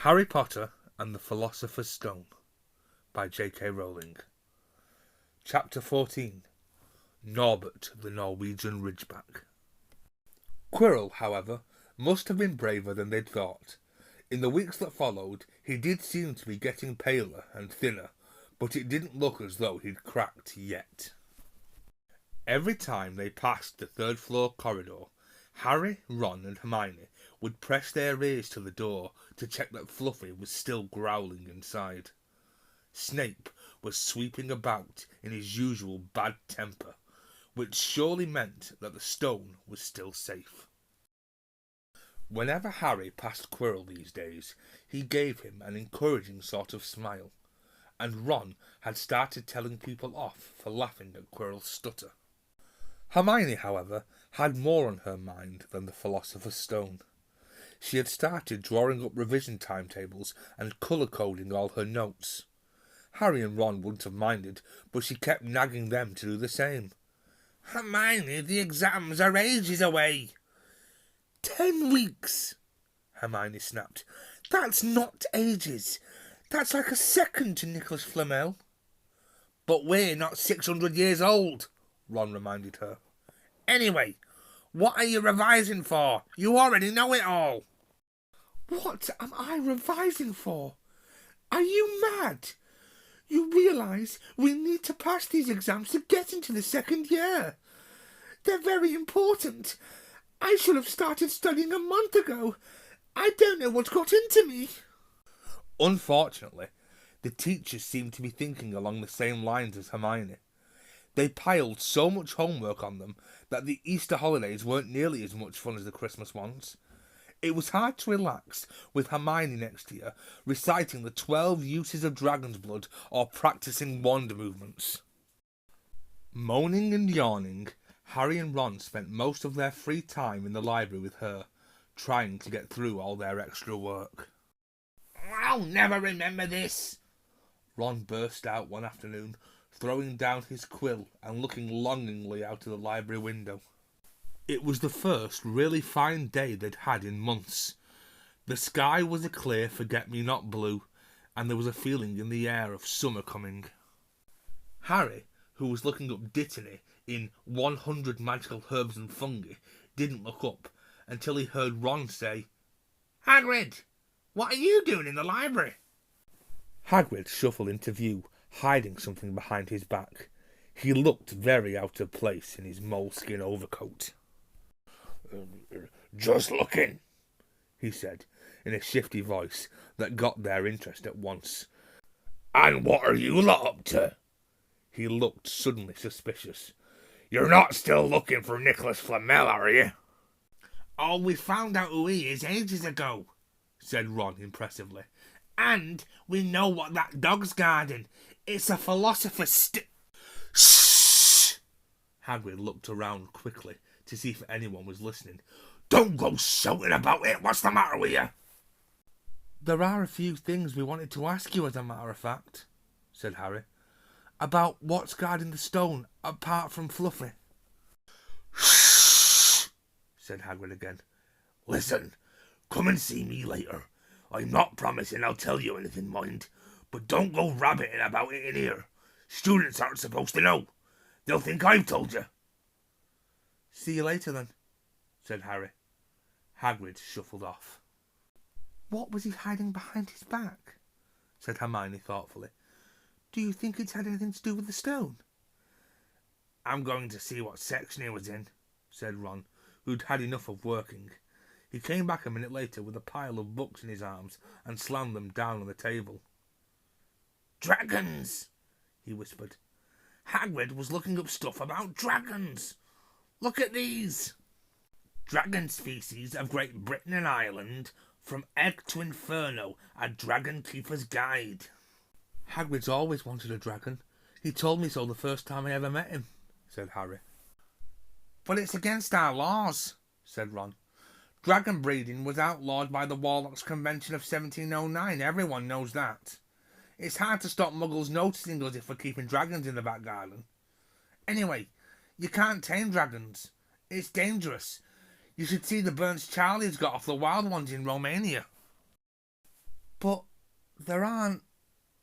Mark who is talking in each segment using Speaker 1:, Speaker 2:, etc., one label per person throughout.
Speaker 1: Harry Potter and the Philosopher'S Stone by J.K. Rowling. Chapter 14. Norbert the Norwegian Ridgeback. Quirrell, however, must have been braver than they'd thought. In the weeks that followed, he did seem to be getting paler and thinner, but it didn't look as though he'd cracked yet. Every time they passed the third-floor corridor, Harry, Ron and Hermione would press their ears to the door to check that Fluffy was still growling inside. Snape was sweeping about in his usual bad temper, which surely meant that the stone was still safe. Whenever Harry passed Quirrell these days, he gave him an encouraging sort of smile, and Ron had started telling people off for laughing at Quirrell's stutter. Hermione, however, had more on her mind than the Philosopher's Stone. She had started drawing up revision timetables and colour-coding all her notes. Harry and Ron wouldn't have minded, but she kept nagging them to do the same. "Hermione, the exams are ages away." 10 weeks, Hermione snapped. "That's not ages. That's like a second to Nicholas Flamel." "But we're not 600 years old," Ron reminded her. "Anyway, what are you revising for? You already know it all." "What am I revising for? Are you mad? You realise we need to pass these exams to get into the second year. They're very important. I should have started studying a month ago. I don't know what's got into me." Unfortunately, the teachers seemed to be thinking along the same lines as Hermione. They piled so much homework on them that the Easter holidays weren't nearly as much fun as the Christmas ones. It was hard to relax with Hermione next to you, reciting the 12 uses of dragon's blood or practicing wand movements. Moaning and yawning, Harry and Ron spent most of their free time in the library with her, trying to get through all their extra work. "I'll never remember this," Ron burst out one afternoon, throwing down his quill and looking longingly out of the library window. It was the first really fine day they'd had in months. The sky was a clear forget-me-not blue, and there was a feeling in the air of summer coming. Harry, who was looking up Dittany in 100 Magical Herbs and Fungi, didn't look up until he heard Ron say, "Hagrid, what are you doing in the library?" Hagrid shuffled into view, hiding something behind his back. He looked very out of place in his moleskin overcoat. "Just looking," he said, in a shifty voice that got their interest at once. "And what are you lot up to?" He looked suddenly suspicious. "You're not still looking for Nicholas Flamel, are you?" "Oh, we found out who he is ages ago," said Ron impressively. "And we know what that dog's guarding. It's a Philosopher'S Shh! Hagrid looked around quickly to see if anyone was listening. "Don't go shouting about it. What's the matter with you?" "There are a few things we wanted to ask you, as a matter of fact," said Harry. "About what's guarding the stone, apart from Fluffy." "Shh!" said Hagrid again. "Listen, come and see me later. I'm not promising I'll tell you anything, mind, but don't go rabbiting about it in here. Students aren't supposed to know. They'll think I've told you." "See you later, then," said Harry. Hagrid shuffled off. "What was he hiding behind his back?" said Hermione thoughtfully. "Do you think it's had anything to do with the stone?" "I'm going to see what section he was in," said Ron, who'd had enough of working. He came back a minute later with a pile of books in his arms and slammed them down on the table. "Dragons!" he whispered. "Hagrid was looking up stuff about dragons. Look at these. Dragon species of Great Britain and Ireland, from egg to inferno, a dragon keeper's guide." "Hagrid's always wanted a dragon. He told me so the first time I ever met him," said Harry. "But it's against our laws," said Ron. "Dragon breeding was outlawed by the Warlocks Convention of 1709. Everyone knows that. It's hard to stop muggles noticing us if we're keeping dragons in the back garden. Anyway, you can't tame dragons. It's dangerous. You should see the burns Charlie's got off the wild ones in Romania." There aren't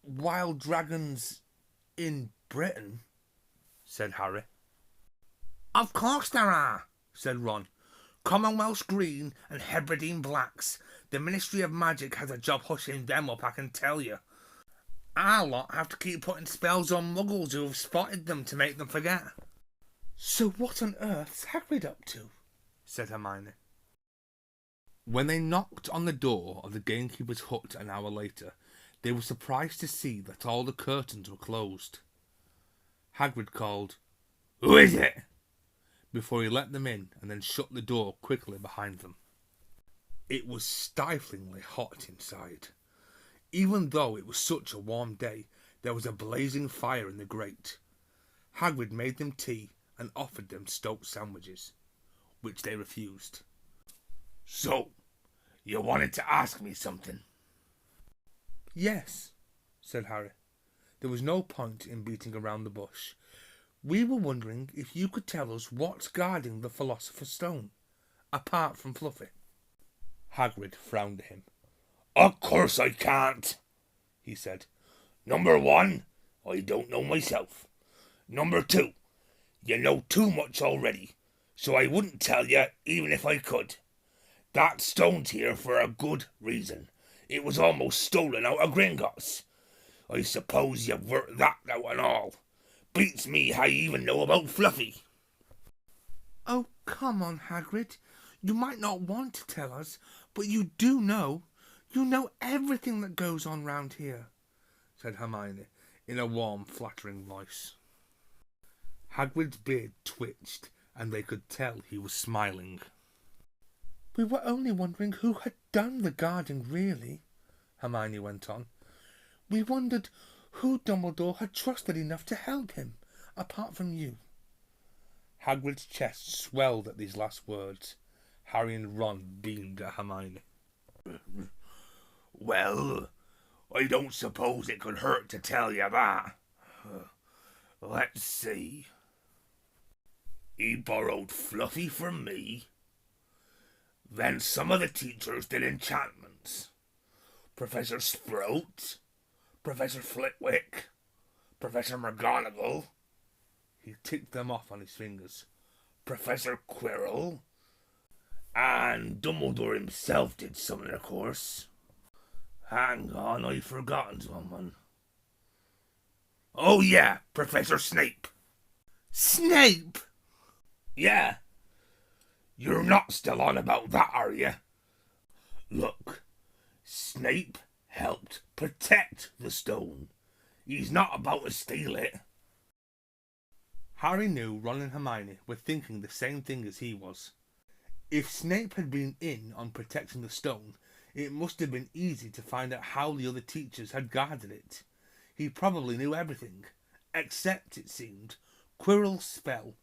Speaker 1: wild dragons in Britain, said Harry. Of course there are, said Ron. Commonwealth's Green and Hebridean Blacks. The Ministry of Magic has a job hushing them up, I can tell you. Our lot have to keep putting spells on muggles who have spotted them to make them forget. So what on earth's Hagrid up to? Said Hermione. When they knocked on the door of the gamekeeper's hut an hour later, they were surprised to see that all the curtains were closed. Hagrid called, "Who is it?" before he let them in and then shut the door quickly behind them. It was stiflingly hot inside. Even though it was such a warm day, there was a blazing fire in the grate. Hagrid made them tea and offered them stoked sandwiches, which they refused. "So, you wanted to ask me something?" "Yes," said Harry. There was no point in beating around the bush. "We were wondering if you could tell us what's guarding the Philosopher's Stone, apart from Fluffy." Hagrid frowned at him. "Of course I can't," he said. "Number 1, I don't know myself. Number 2, you know too much already, so I wouldn't tell you even if I could. That stone's here for a good reason. It was almost stolen out of Gringotts. I suppose you've worked that out and all. Beats me how you even know about Fluffy." "Oh, come on, Hagrid. You might not want to tell us, but you do know. You know everything that goes on round here," said Hermione in a warm, flattering voice. Hagrid's beard twitched, and they could tell he was smiling. "We were only wondering who had done the guarding, really," Hermione went on. "We wondered who Dumbledore had trusted enough to help him, apart from you." Hagrid's chest swelled at these last words. Harry and Ron beamed at Hermione. "Well, I don't suppose it could hurt to tell you that. Let's see. He borrowed Fluffy from me. Then some of the teachers did enchantments. Professor Sprout, Professor Flitwick, Professor McGonagall." He ticked them off on his fingers. "Professor Quirrell. And Dumbledore himself did something, of course. Hang on, I've forgotten someone. Oh yeah, Professor Snape." "Snape?" "Yeah. You're not still on about that, are you? Look, Snape helped protect the stone. He's not about to steal it." Harry knew Ron and Hermione were thinking the same thing as he was. If Snape had been in on protecting the stone, it must have been easy to find out how the other teachers had guarded it. He probably knew everything, except, it seemed, Quirrell's spell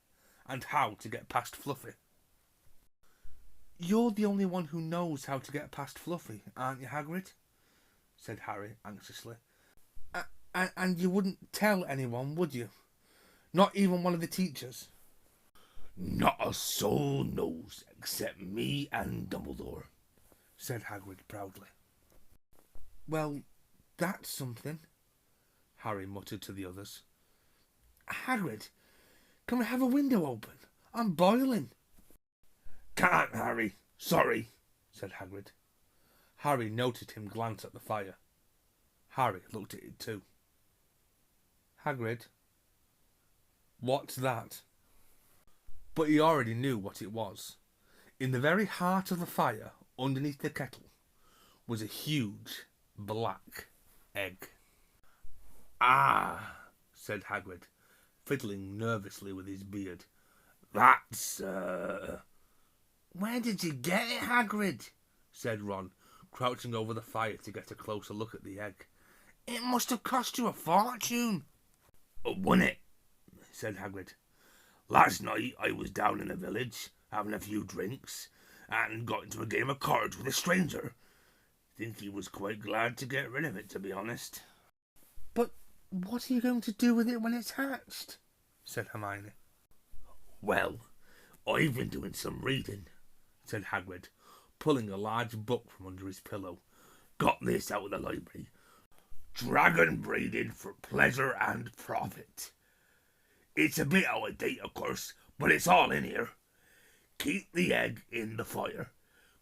Speaker 1: and how to get past Fluffy. "You're the only one who knows how to get past Fluffy, aren't you, Hagrid?" said Harry anxiously. And you wouldn't tell anyone, would you? Not even one of the teachers?" "Not a soul knows except me and Dumbledore," said Hagrid proudly. "Well, that's something," Harry muttered to the others. "Hagrid, can we have a window open? I'm boiling." "Can't, Harry. Sorry," said Hagrid. Harry noted him glance at the fire. Harry looked at it too. "Hagrid, what's that?" But he already knew what it was. In the very heart of the fire, underneath the kettle, was a huge black egg. "Ah," said Hagrid, fiddling nervously with his beard. "That's, Where did you get it, Hagrid?" said Ron, crouching over the fire to get a closer look at the egg. "It must have cost you a fortune." "I won it," said Hagrid. "Last night I was down in the village, having a few drinks, and got into a game of cards with a stranger. Think he was quite glad to get rid of it, to be honest." "But what are you going to do with it when it's hatched?" said Hermione. "Well, I've been doing some reading," said Hagrid, pulling a large book from under his pillow. "Got this out of the library. Dragon breeding for pleasure and profit. It's a bit out of date, of course, but it's all in here. Keep the egg in the fire,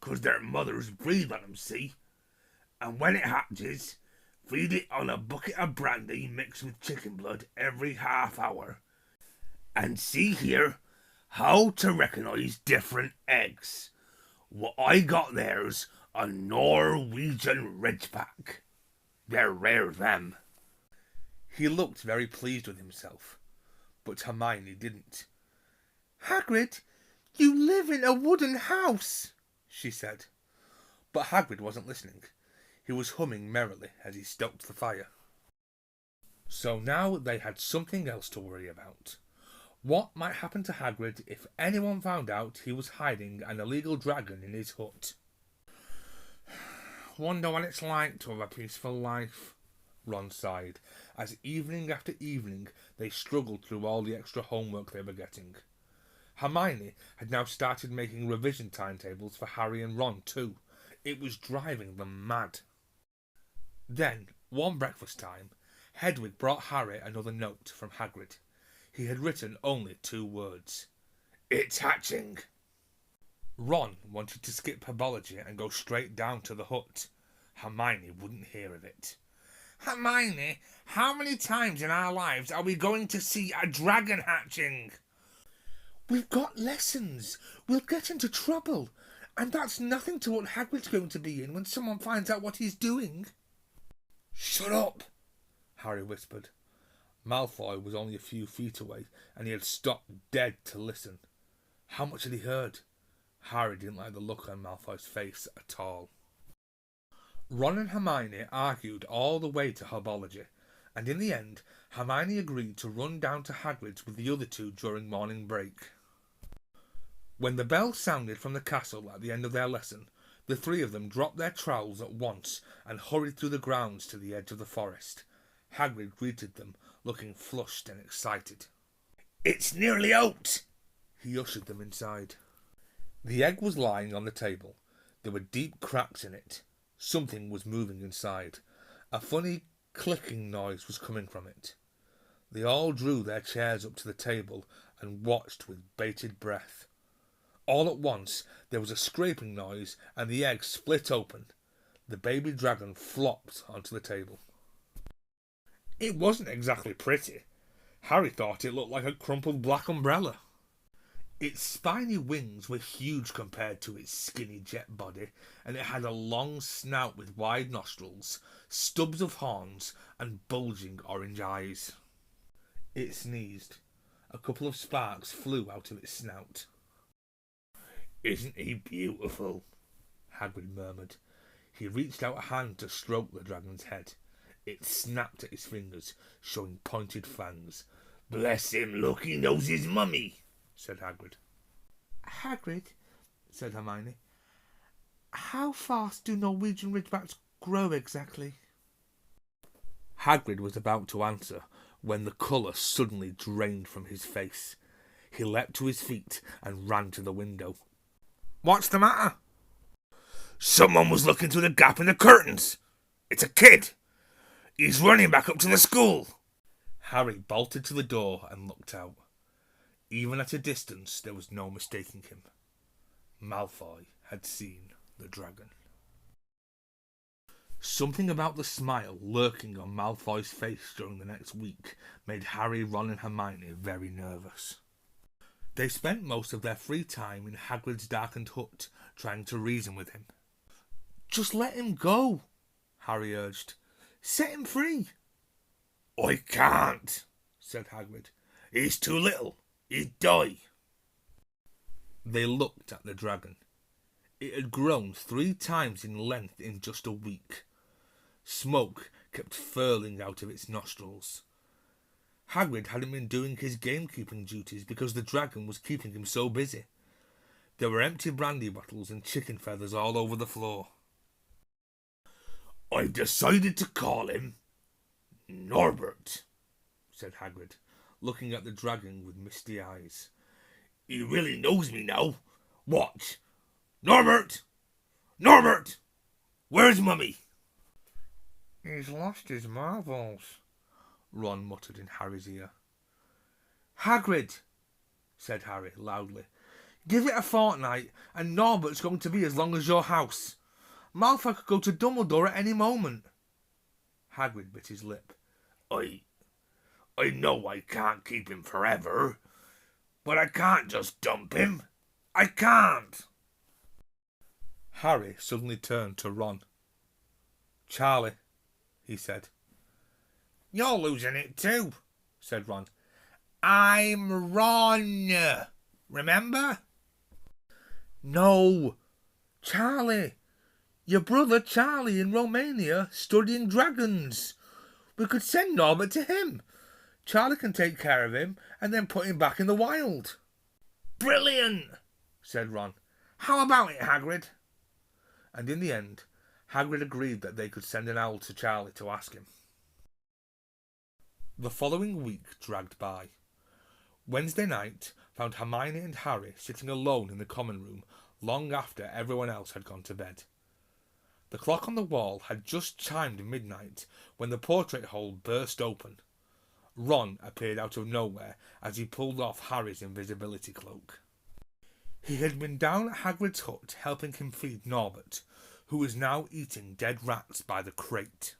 Speaker 1: 'cause their mothers breathe on 'em, see? And when it hatches, feed it on a bucket of brandy mixed with chicken blood every half hour. And see here how to recognise different eggs. What I got there's a Norwegian Ridgeback. They're rare, them. He looked very pleased with himself, but Hermione didn't. Hagrid, you live in a wooden house, she said. But Hagrid wasn't listening. He was humming merrily as he stoked the fire. So now they had something else to worry about. What might happen to Hagrid if anyone found out he was hiding an illegal dragon in his hut? Wonder what it's like to have a peaceful life, Ron sighed, as evening after evening they struggled through all the extra homework they were getting. Hermione had now started making revision timetables for Harry and Ron too. It was driving them mad. Then, one breakfast time, Hedwig brought Harry another note from Hagrid. He had written only 2 words. It's hatching. Ron wanted to skip herbology and go straight down to the hut. Hermione wouldn't hear of it. Hermione, how many times in our lives are we going to see a dragon hatching? We've got lessons. We'll get into trouble. And that's nothing to what Hagrid's going to be in when someone finds out what he's doing. Shut up, Harry whispered. Malfoy was only a few feet away, and he had stopped dead to listen. How much had he heard? Harry didn't like the look on Malfoy's face at all. Ron and Hermione argued all the way to herbology, and in the end, Hermione agreed to run down to Hagrid's with the other 2 during morning break. When the bell sounded from the castle at the end of their lesson, the 3 of them dropped their trowels at once and hurried through the grounds to the edge of the forest. Hagrid greeted them, looking flushed and excited. It's nearly out! He ushered them inside. The egg was lying on the table. There were deep cracks in it. Something was moving inside. A funny clicking noise was coming from it. They all drew their chairs up to the table and watched with bated breath. All at once there was a scraping noise and the egg split open. The baby dragon flopped onto the table. It wasn't exactly pretty. Harry thought it looked like a crumpled black umbrella. Its spiny wings were huge compared to its skinny jet body, and it had a long snout with wide nostrils, stubs of horns, and bulging orange eyes. It sneezed. A couple of sparks flew out of its snout. Isn't he beautiful? Hagrid murmured. He reached out a hand to stroke the dragon's head. It snapped at his fingers, showing pointed fangs. Bless him, look, he knows his mummy, said Hagrid. Hagrid, said Hermione, how fast do Norwegian Ridgebacks grow exactly? Hagrid was about to answer when the colour suddenly drained from his face. He leapt to his feet and ran to the window. What's the matter? Someone was looking through the gap in the curtains. It's a kid. He's running back up to the school. Harry bolted to the door and looked out. Even at a distance, there was no mistaking him. Malfoy had seen the dragon. Something about the smile lurking on Malfoy's face during the next week made Harry, Ron and Hermione very nervous. They spent most of their free time in Hagrid's darkened hut, trying to reason with him. Just let him go, Harry urged. Set him free. I can't, said Hagrid. He's too little. He'd die. They looked at the dragon. It had grown 3 times in length in just a week. Smoke kept furling out of its nostrils. Hagrid hadn't been doing his gamekeeping duties because the dragon was keeping him so busy. There were empty brandy bottles and chicken feathers all over the floor. I've decided to call him Norbert, said Hagrid, looking at the dragon with misty eyes. He really knows me now. Watch. Norbert! Norbert! Where's Mummy? He's lost his marbles, Ron muttered in Harry's ear. Hagrid, said Harry loudly. Give it a fortnight and Norbert's going to be as long as your house. Malfoy could go to Dumbledore at any moment. Hagrid bit his lip. I know I can't keep him forever, but I can't just dump him. I can't. Harry suddenly turned to Ron. Charlie, he said. You're losing it too, said Ron. I'm Ron, remember? No, Charlie. Your brother Charlie in Romania studying dragons. We could send Norbert to him. Charlie can take care of him and then put him back in the wild. Brilliant, said Ron. How about it, Hagrid? And in the end, Hagrid agreed that they could send an owl to Charlie to ask him. The following week dragged by. Wednesday night found Hermione and Harry sitting alone in the common room long after everyone else had gone to bed. The clock on the wall had just chimed midnight when the portrait hole burst open. Ron appeared out of nowhere as he pulled off Harry's invisibility cloak. He had been down at Hagrid's hut helping him feed Norbert, who was now eating dead rats by the crate.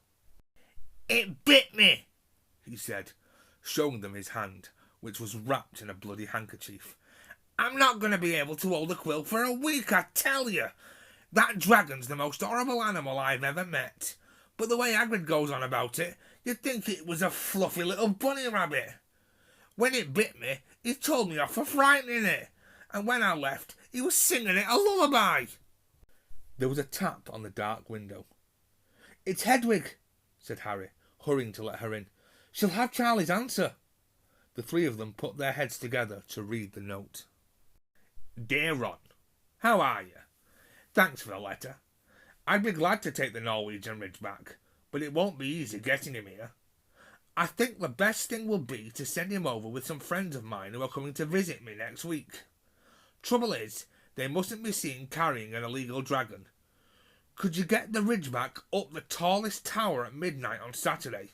Speaker 1: It bit me, he said, showing them his hand, which was wrapped in a bloody handkerchief. I'm not going to be able to hold a quill for a week, I tell you. That dragon's the most horrible animal I've ever met. But the way Hagrid goes on about it, you'd think it was a fluffy little bunny rabbit. When it bit me, he told me off for frightening it. And when I left, he was singing it a lullaby. There was a tap on the dark window. It's Hedwig, said Harry, hurrying to let her in. She'll have Charlie's answer. The three of them put their heads together to read the note. Dear Ron, how are you? Thanks for the letter. I'd be glad to take the Norwegian Ridgeback, but it won't be easy getting him here. I think the best thing will be to send him over with some friends of mine who are coming to visit me next week. Trouble is, they mustn't be seen carrying an illegal dragon. Could you get the Ridgeback up the tallest tower at midnight on Saturday?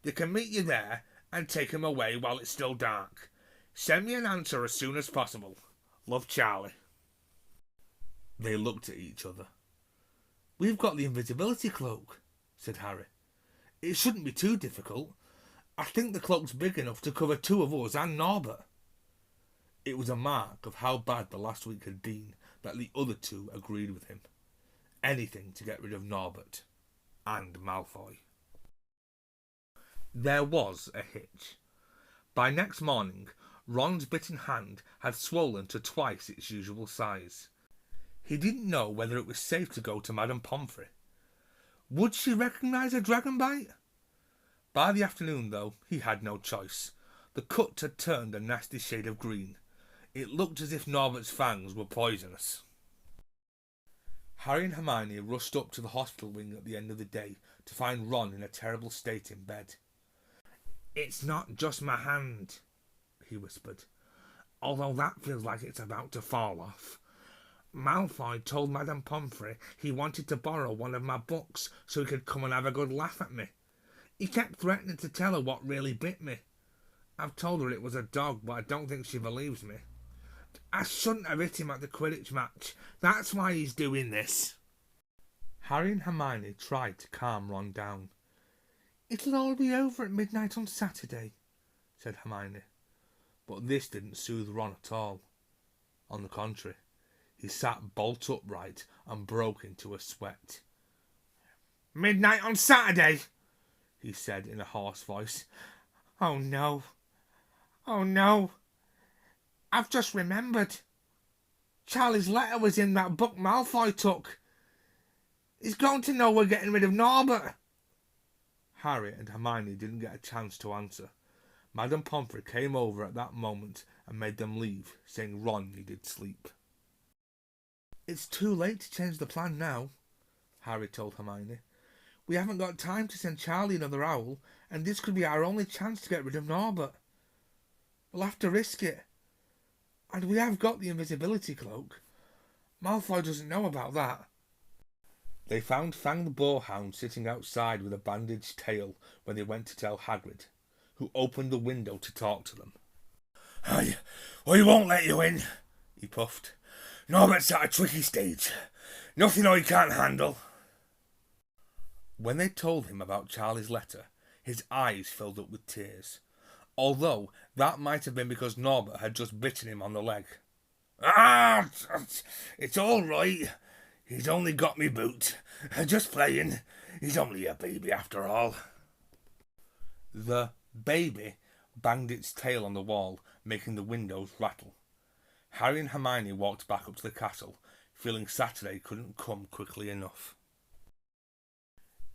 Speaker 1: They can meet you there and take him away while it's still dark. Send me an answer as soon as possible. Love, Charlie. They looked at each other. We've got the invisibility cloak, said Harry. It shouldn't be too difficult. I think the cloak's big enough to cover two of us and Norbert. It was a mark of how bad the last week had been that the other two agreed with him. Anything to get rid of Norbert and Malfoy. There was a hitch. By next morning, Ron's bitten hand had swollen to twice its usual size. He didn't know whether it was safe to go to Madame Pomfrey. Would she recognise a dragon bite? By the afternoon, though, he had no choice. The cut had turned a nasty shade of green. It looked as if Norbert's fangs were poisonous. Harry and Hermione rushed up to the hospital wing at the end of the day to find Ron in a terrible state in bed. It's not just my hand, he whispered, although that feels like it's about to fall off. Malfoy told Madame Pomfrey he wanted to borrow one of my books so he could come and have a good laugh at me. He kept threatening to tell her what really bit me. I've told her it was a dog, but I don't think she believes me. I shouldn't have hit him at the Quidditch match. That's why he's doing this. Harry and Hermione tried to calm Ron down. It'll all be over at midnight on Saturday, said Hermione. But this didn't soothe Ron at all. On the contrary, he sat bolt upright and broke into a sweat. Midnight on Saturday, he said in a hoarse voice. Oh no. Oh no. I've just remembered. Charlie's letter was in that book Malfoy took. He's going to know we're getting rid of Norbert. Harry and Hermione didn't get a chance to answer. Madame Pomfrey came over at that moment and made them leave, saying Ron needed sleep. It's too late to change the plan now, Harry told Hermione. We haven't got time to send Charlie another owl, and this could be our only chance to get rid of Norbert. We'll have to risk it. And we have got the invisibility cloak. Malfoy doesn't know about that. They found Fang the boarhound sitting outside with a bandaged tail when they went to tell Hagrid, who opened the window to talk to them. "I won't let you in," he puffed. "Norbert's at a tricky stage. Nothing he can't handle." When they told him about Charlie's letter, his eyes filled up with tears, although that might have been because Norbert had just bitten him on the leg. "Ah, it's all right. He's only got me boot. Just playing. He's only a baby after all." The baby banged its tail on the wall, making the windows rattle. Harry and Hermione walked back up to the castle, feeling Saturday couldn't come quickly enough.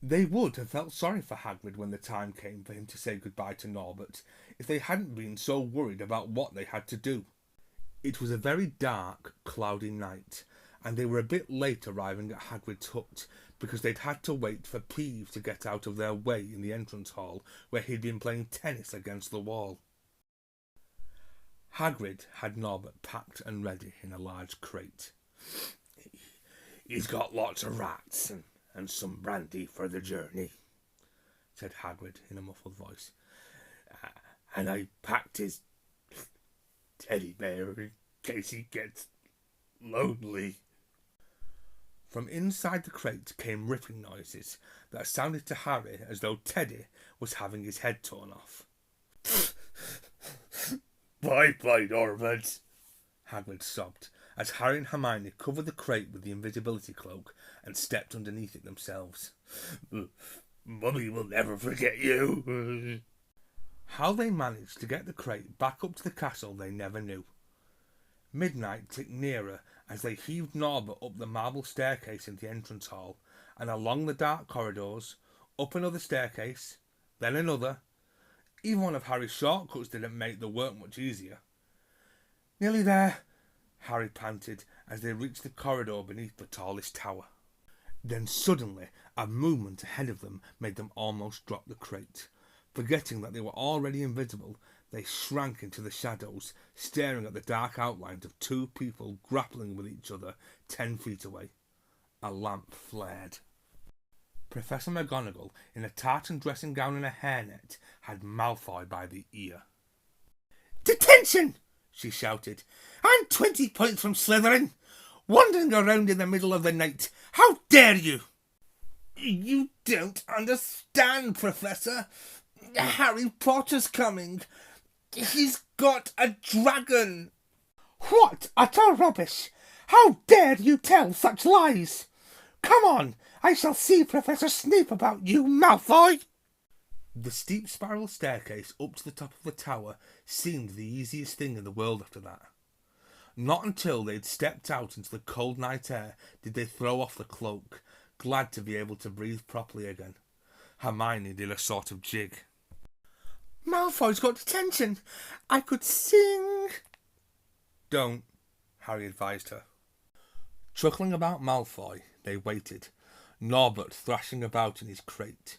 Speaker 1: They would have felt sorry for Hagrid when the time came for him to say goodbye to Norbert, if they hadn't been so worried about what they had to do. It was a very dark, cloudy night, and they were a bit late arriving at Hagrid's hut, because they'd had to wait for Peeves to get out of their way in the entrance hall, where he'd been playing tennis against the wall. Hagrid had Norbert packed and ready in a large crate. "He's got lots of rats and some brandy for the journey," said Hagrid in a muffled voice. "And I packed his teddy bear in case he gets lonely." From inside the crate came ripping noises that sounded to Harry as though Teddy was having his head torn off. Bye, Norbert," Hagrid sobbed, as Harry and Hermione covered the crate with the invisibility cloak and stepped underneath it themselves. "Mummy will never forget you." How they managed to get the crate back up to the castle they never knew. Midnight ticked nearer as they heaved Norbert up the marble staircase in the entrance hall, and along the dark corridors, up another staircase, then another. Even one of Harry's shortcuts didn't make the work much easier. "Nearly there," Harry panted as they reached the corridor beneath the tallest tower. Then suddenly, a movement ahead of them made them almost drop the crate. Forgetting that they were already invisible, they shrank into the shadows, staring at the dark outlines of two people grappling with each other 10 feet away. A lamp flared. Professor McGonagall, in a tartan dressing gown and a hairnet, had Malfoy by the ear. "Detention!" she shouted. "I'm 20 points from Slytherin! Wandering around in the middle of the night! How dare you!" "You don't understand, Professor. Harry Potter's coming. He's got a dragon." "What utter rubbish! How dare you tell such lies! Come on, I shall see Professor Snape about you, Malfoy!" The steep spiral staircase up to the top of the tower seemed the easiest thing in the world after that. Not until they'd stepped out into the cold night air did they throw off the cloak, glad to be able to breathe properly again. Hermione did a sort of jig. "Malfoy's got detention. I could sing." "Don't," Harry advised her. Chuckling about Malfoy, they waited, Norbert thrashing about in his crate.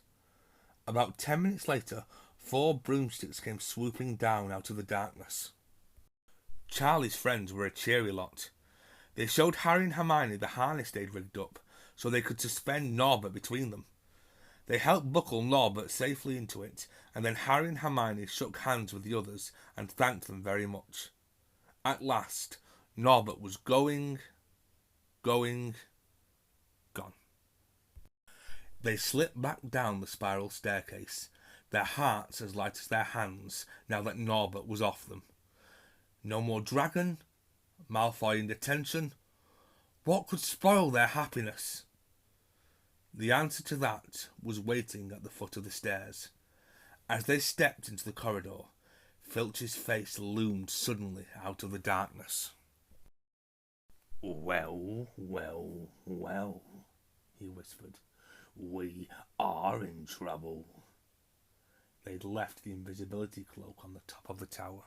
Speaker 1: About 10 minutes later, 4 broomsticks came swooping down out of the darkness. Charlie's friends were a cheery lot. They showed Harry and Hermione the harness they'd rigged up, so they could suspend Norbert between them. They helped buckle Norbert safely into it, and then Harry and Hermione shook hands with the others and thanked them very much. At last, Norbert was gone. They slipped back down the spiral staircase, their hearts as light as their hands now that Norbert was off them. No more dragon, Malfoy in detention. What could spoil their happiness? The answer to that was waiting at the foot of the stairs. As they stepped into the corridor, Filch's face loomed suddenly out of the darkness. Well, he whispered. "We are in trouble." They'd left the invisibility cloak on the top of the tower.